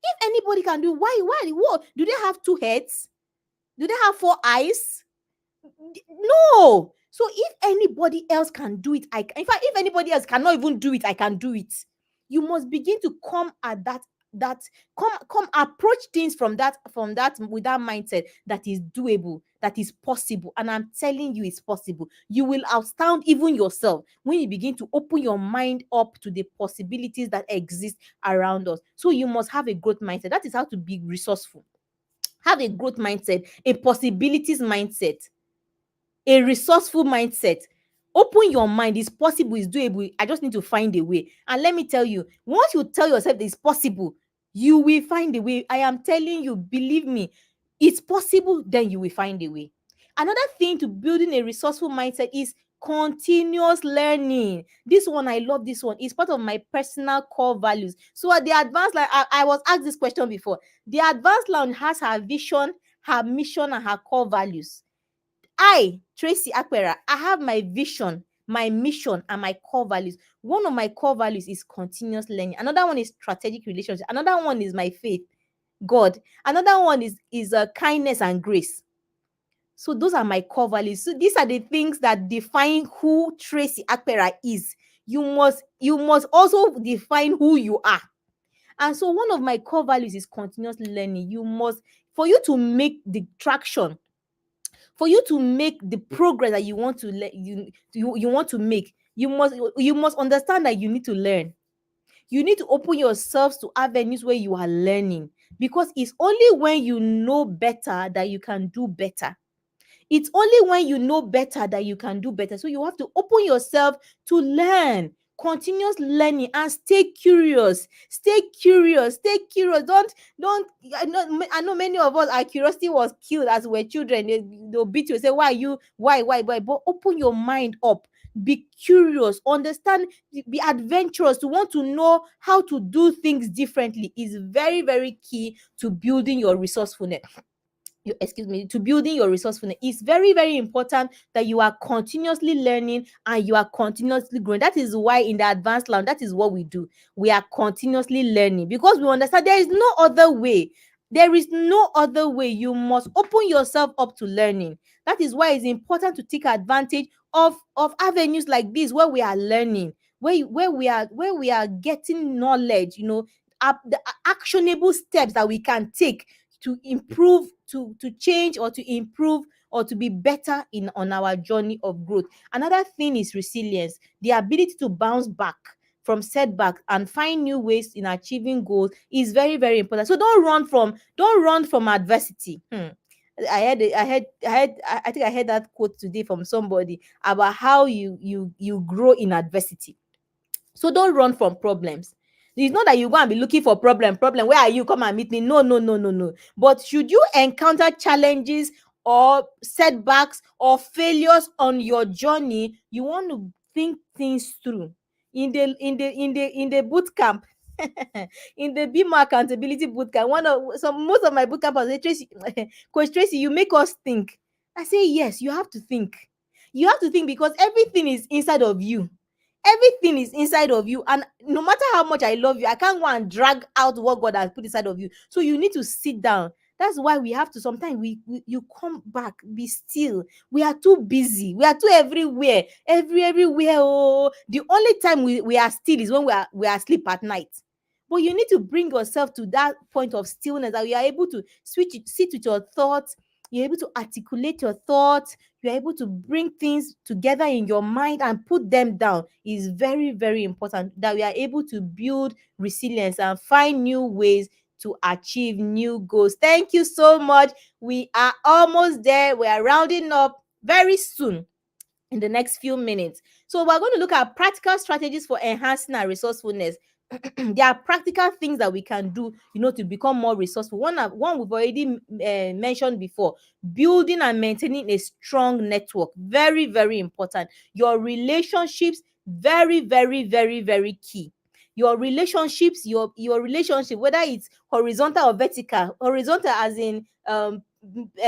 Speaker 1: If anybody can do, why what? Do they have two heads? Do they have four eyes? No. So if anybody else can do it, in fact, if anybody else cannot even do it, I can do it. You must begin to come at that come approach things from that with that mindset that is doable, that is possible. And I'm telling you, it's possible. You will astound even yourself when you begin to open your mind up to the possibilities that exist around us. So you must have a growth mindset. That is how to be resourceful. Have a growth mindset, a possibilities mindset, a resourceful mindset. Open your mind. It's possible, it's doable. I just need to find a way. And let me tell you, once you tell yourself that it's possible, you will find a way. I am telling you, believe me, it's possible, then you will find a way. Another thing to building a resourceful mindset is continuous learning. This one, I love this one. It's part of my personal core values. So at the advanced line, I was asked this question before. The advanced line has her vision, her mission, and her core values. Tracy Aquera, I have my vision, my mission, and my core values. One of my core values is continuous learning. Another one is strategic relationship. Another one is my faith, God. Another one is kindness and grace. So those are my core values. So these are the things that define who Tracy Akpera is. You must also define who you are. And so one of my core values is continuous learning. You must, for you to make the traction, for you to make the progress that you want to you want to make, you must understand that you need to learn. You need to open yourselves to avenues where you are learning, because it's only when you know better that you can do better. It's only when you know better that you can do better. So you have to open yourself to learn, continuous learning, and stay curious. Stay curious. Stay curious. Don't. I know many of us, our curiosity was killed as we were children. They'll beat you. Say, why you? Why? But open your mind up. Be curious. Understand. Be adventurous. To want to know how to do things differently is very, very key to building your resourcefulness. To building your resourcefulness. It's very, very important that you are continuously learning and you are continuously growing. That is why in the advanced lounge, that is what we do. We are continuously learning, because we understand there is no other way. There is no other way. You must open yourself up to learning. That is why it's important to take advantage of avenues like this, where we are learning, where we are getting knowledge, the actionable steps that we can take to improve, to change, or to improve, or to be better in on our journey of growth. Another thing is resilience, the ability to bounce back from setback and find new ways in achieving goals is very, very important. So don't run from adversity. I think I heard that quote today from somebody about how you grow in adversity. So don't run from problems. It's not that you go and be looking for problem. Where are you? Come and meet me. No, no, no, no, no. But should you encounter challenges or setbacks or failures on your journey, you want to think things through. In the boot camp, in the BMO accountability boot camp, most of my boot campers say, Tracy, Coach Tracy, you make us think. I say yes, you have to think. You have to think, because everything is inside of you. Everything is inside of you, and no matter how much I love you, I can't go and drag out what God has put inside of you. So you need to sit down. That's why we have to sometimes you come back, be still. We are too busy, we are too everywhere, everywhere. Oh, the only time we are still is when we are asleep at night. But you need to bring yourself to that point of stillness, that you are able to sit with your thoughts, you're able to articulate your thoughts, you're able to bring things together in your mind and put them down. Is very, very important, that we are able to build resilience and find new ways to achieve new goals. Thank you so much. We are almost there. We are rounding up very soon, in the next few minutes. So we're going to look at practical strategies for enhancing our resourcefulness. There are practical things that we can do, to become more resourceful. One we've already mentioned before: building and maintaining a strong network. Very, very important. Your relationships, very, very, very, very key. Your relationships, your relationship, whether it's horizontal or vertical. Horizontal as in a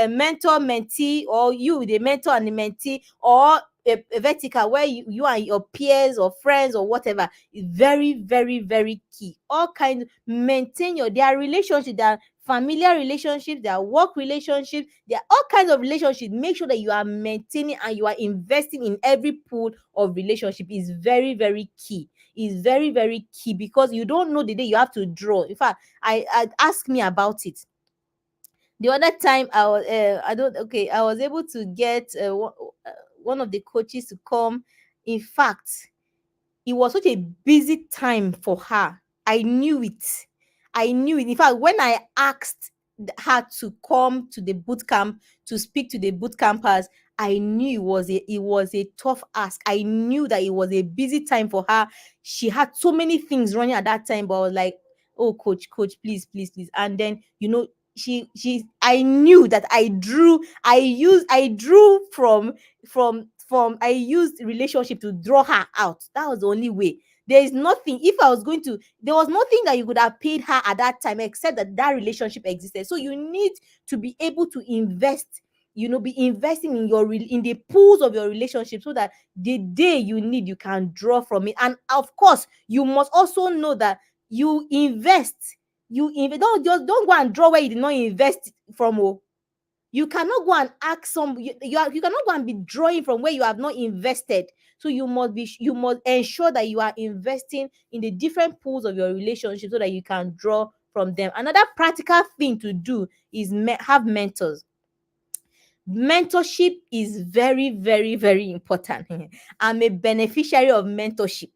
Speaker 1: mentor mentee, or you the mentor and the mentee, or a vertical where you and your peers or friends or whatever, is very, very, very key. All kinds, maintain their relationship, their familiar relationships, their work relationships, there are all kinds of relationships. Make sure that you are maintaining and you are investing in every pool of relationship. Is very, very key. Is very, very key, because you don't know the day you have to draw. In fact, I ask me about it the other time. I was able to get one of the coaches to come. In fact, it was such a busy time for her. I knew it. In fact, when I asked her to come to the boot camp to speak to the boot campers, I knew it was a tough ask. I knew that it was a busy time for her. She had so many things running at that time, but I was like, oh, coach, please, please, please. And then, I knew that I drew from I used relationship to draw her out. That was the only way. There was nothing that you could have paid her at that time, except that relationship existed. So you need to be able to invest, be investing in the pools of your relationship, so that the day you need, you can draw from it. And of course, you must also know that you invest. Don't go and draw where you did not invest from. Oh, You cannot go and ask you cannot go and be drawing from where you have not invested. So you must ensure that you are investing in the different pools of your relationship so that you can draw from them. Another practical thing to do is have mentors. Mentorship is very, very, very important. I'm a beneficiary of mentorship.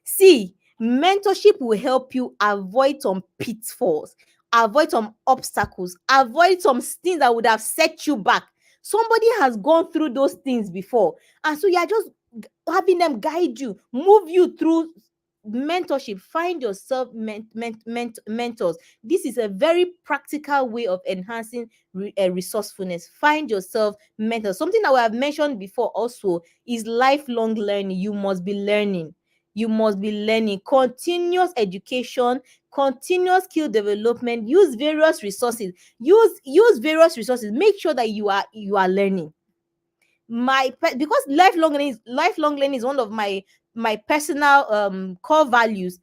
Speaker 1: See, mentorship will help you avoid some pitfalls, avoid some obstacles, avoid some things that would have set you back. Somebody has gone through those things before, and so you are just having them guide you, move you through. Mentorship, find yourself mentors. This is a very practical way of enhancing resourcefulness. Find yourself mentors. Something that we have mentioned before also is lifelong learning. You must be learning. You must be learning. Continuous education, continuous skill development. Use various resources. Use various resources. Make sure that you are learning. Because lifelong learning is one of my personal core values.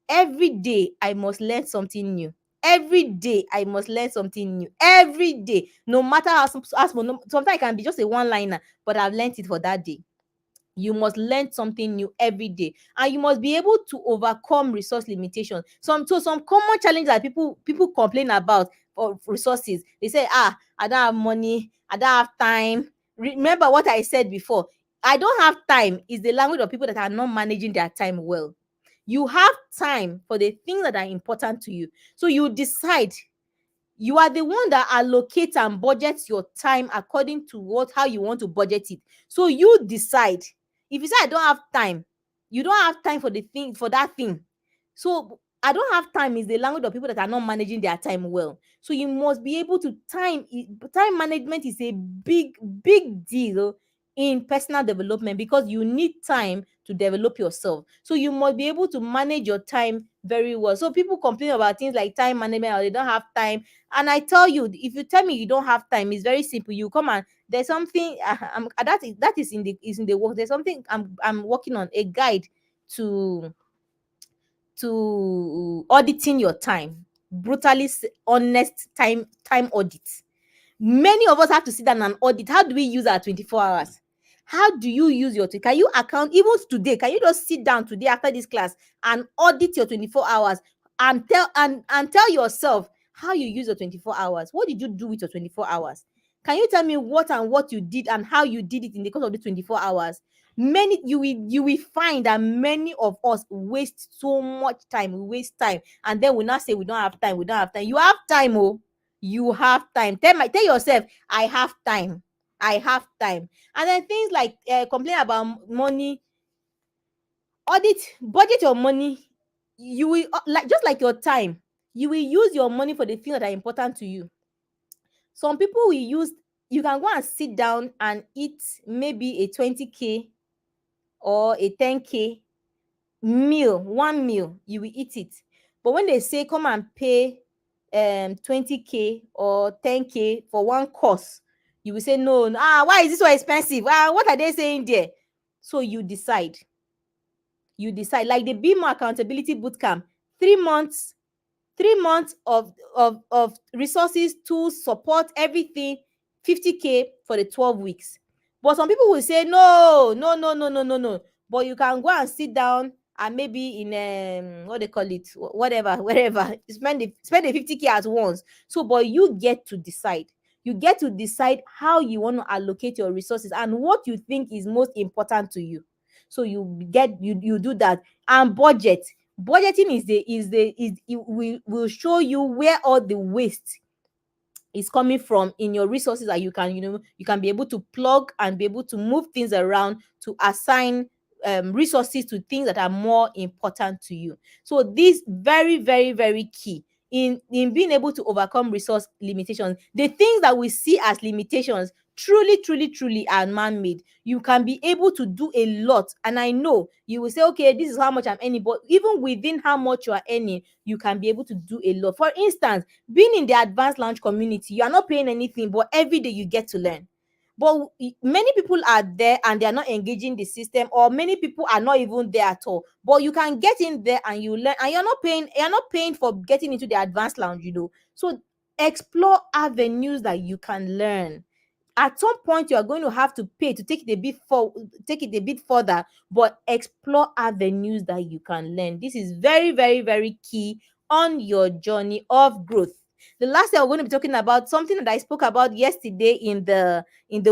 Speaker 1: Every day I must learn something new. Every day I must learn something new. Every day, no matter how sometimes it can be just a one liner, but I've learned it for that day. You must learn something new every day, and you must be able to overcome resource limitations. Some common challenges that people complain about for resources. They say, I don't have money, I don't have time. Remember what I said before. I don't have time is the language of people that are not managing their time well. You have time for the things that are important to you, so you decide. You are the one that allocates and budgets your time according to how you want to budget it. So you decide. If you say I don't have time, you don't have time for that thing. So I don't have time is the language of people that are not managing their time well. So you must be able to time management is a big deal in personal development, because you need time to develop yourself. So you must be able to manage your time very well. So people complain about things like time management, or they don't have time. And I tell you, if you tell me you don't have time, it's very simple. You come and there's something that is in the work. There's something I'm working on, a guide to auditing your time. Brutally honest time audit. Many of us have to sit down and audit. How do we use our 24 hours? How do you use can you account even today? Can you just sit down today after this class and audit your 24 hours and tell yourself how you use your 24 hours? What did you do with your 24 hours? Can you tell me what you did and how you did it in the course of the 24 hours? You will find that many of us waste so much time. We waste time, and then we now say we don't have time. We don't have time. You have time, oh. You have time. Tell yourself, I have time. I have time. And then things like complain about money, budget your money. You will like just like your time. You will use your money for the things that are important to you. Some people will use. You can go and sit down and eat maybe a 20K or a 10K one meal. You will eat it. But when they say come and pay 20K or 10K for one course, you will say no, why is this so expensive? What are they saying there? So you decide. Like the BMO accountability bootcamp, 3 months 3 months of resources, tools, support, everything, 50K for the 12 weeks. But some people will say no, no, no, no, no, no, no. But you can go and sit down and maybe in what they call it, whatever, wherever, spend the 50K at once. So but you get to decide. You get to decide how you want to allocate your resources and what you think is most important to you. So you do that. And budgeting it will show you where all the waste is coming from in your resources, that you can be able to plug and be able to move things around to assign resources to things that are more important to you. So this very, very, very key in being able to overcome resource limitations. The things that we see as limitations truly, truly, truly are man-made. You can be able to do a lot, and I know you will say, okay, this is how much I'm earning, but even within how much you are earning, you can be able to do a lot. For instance, being in the advanced lounge community, you are not paying anything, but every day you get to learn. But many people are there and they are not engaging the system, or many people are not even there at all. But you can get in there and you learn, and you're not paying for getting into the advanced lounge. So explore avenues that you can learn. At some point, you are going to have to pay to take it a bit further, but explore avenues that you can learn. This is very, very, very key on your journey of growth. The last thing we're going to be talking about, something that I spoke about yesterday in the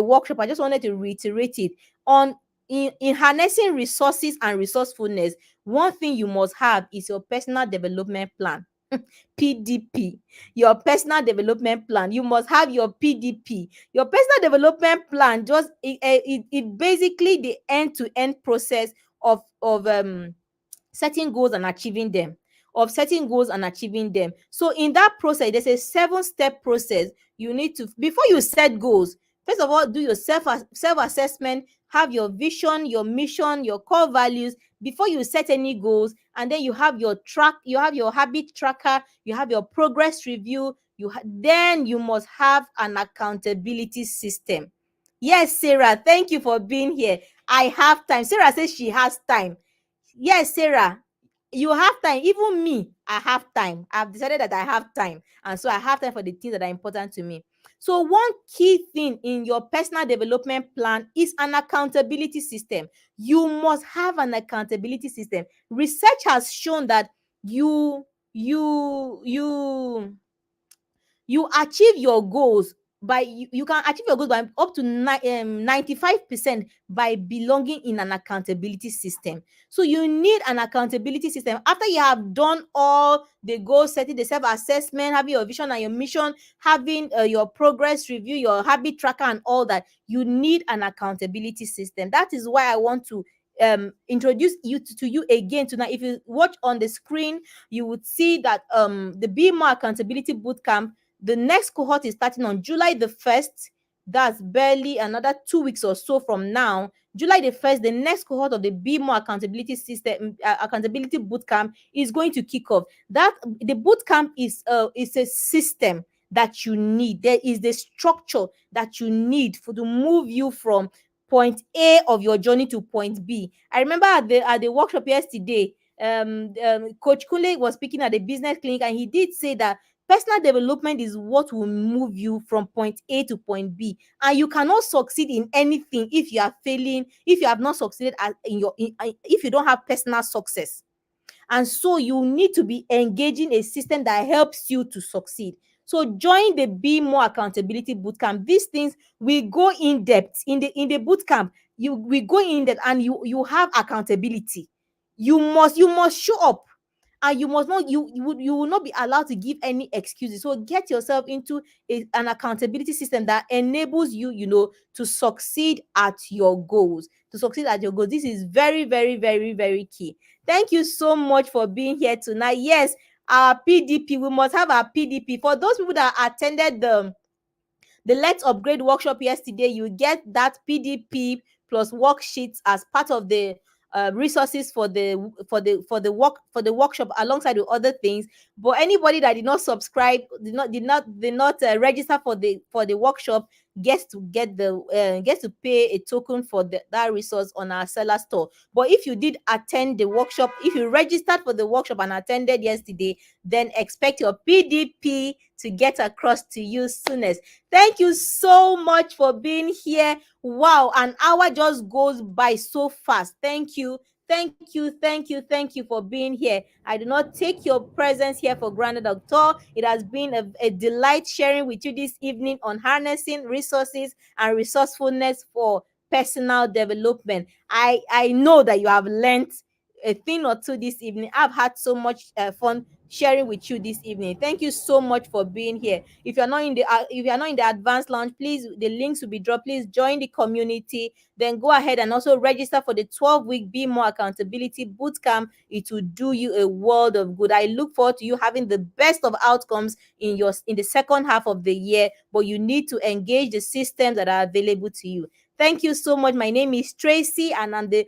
Speaker 1: workshop. I just wanted to reiterate it on in harnessing resources and resourcefulness. One thing you must have is your personal development plan. PDP, your personal development plan. You must have your PDP. Your personal development plan just it basically the end-to-end process of setting goals and achieving them. So in that process, there's a 7-step process. You need to, before you set goals, first of all, do your self assessment, have your vision, your mission, your core values before you set any goals. And then you have you have your habit tracker, you have your progress review, then you must have an accountability system. Yes, Sarah, thank you for being here. I have time. Sarah says she has time. Yes, Sarah, you have time. Even me, I have time. I've decided that I have time. And so I have time for the things that are important to me. So, one key thing in your personal development plan is an accountability system. You must have an accountability system. Research has shown that you, you, you, you achieve your goals you can achieve your goals by up to 95% by belonging in an accountability system. So you need an accountability system after you have done all the goal setting, the self-assessment, having your vision and your mission, having your progress review, your habit tracker and all that. You need an accountability system. That is why I want to introduce to you again tonight. If you watch on the screen, you would see that the Be More Accountability Bootcamp, the next cohort is starting on July the 1st. That's barely another 2 weeks or so from now. July the 1st, the next cohort of the Be More Accountability System, Accountability Bootcamp is going to kick off. That the bootcamp is a system that you need. There is the structure that you need to move you from point A of your journey to point B. I remember at the workshop yesterday, Coach Kunle was speaking at the business clinic, and he did say that personal development is what will move you from point A to point B. And you cannot succeed in anything if you are failing, if you have not succeeded if you don't have personal success. And so you need to be engaging a system that helps you to succeed. So join the Be More Accountability Bootcamp. These things we go in depth in the bootcamp. We go in depth, and you have accountability. You must show up, and you must not you will not be allowed to give any excuses. So get yourself into an accountability system that enables you, to succeed at your goals. This is very, very, very, very key. Thank you so much for being here tonight. Yes, our PDP, we must have our PDP. For those people that attended the Let's Upgrade workshop yesterday, you get that PDP plus worksheets as part of the resources for the workshop, alongside with other things. But anybody that did not subscribe, did not register for the workshop, gets to pay a token for that resource on our seller store. But if you did attend the workshop, if you registered for the workshop and attended yesterday, then expect your PDP to get across to you soonest. Thank you so much for being here. Wow, an hour just goes by so fast. Thank you. Thank you, thank you, thank you for being here. I do not take your presence here for granted at all. It has been a delight sharing with you this evening on harnessing resources and resourcefulness for personal development. I know that you have learned a thing or two this evening. I've had so much fun sharing with you this evening. Thank you so much for being here. If you're not in the advanced lounge, please, the links will be dropped. Please join the community. Then go ahead and also register for the 12-week Be More Accountability Bootcamp. It will do you a world of good. I look forward to you having the best of outcomes in the second half of the year, but you need to engage the systems that are available to you. Thank you so much. My name is Tracy, and I'm the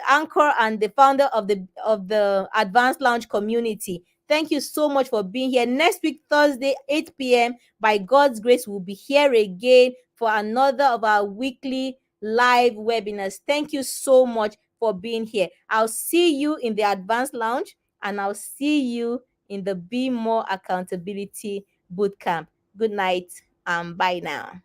Speaker 1: anchor and the founder of the Advanced Lounge community. Thank you so much for being here. Next week, Thursday, 8 p.m., by God's grace, we'll be here again for another of our weekly live webinars. Thank you so much for being here. I'll see you in the Advanced Lounge, and I'll see you in the Be More Accountability Bootcamp. Good night and bye now.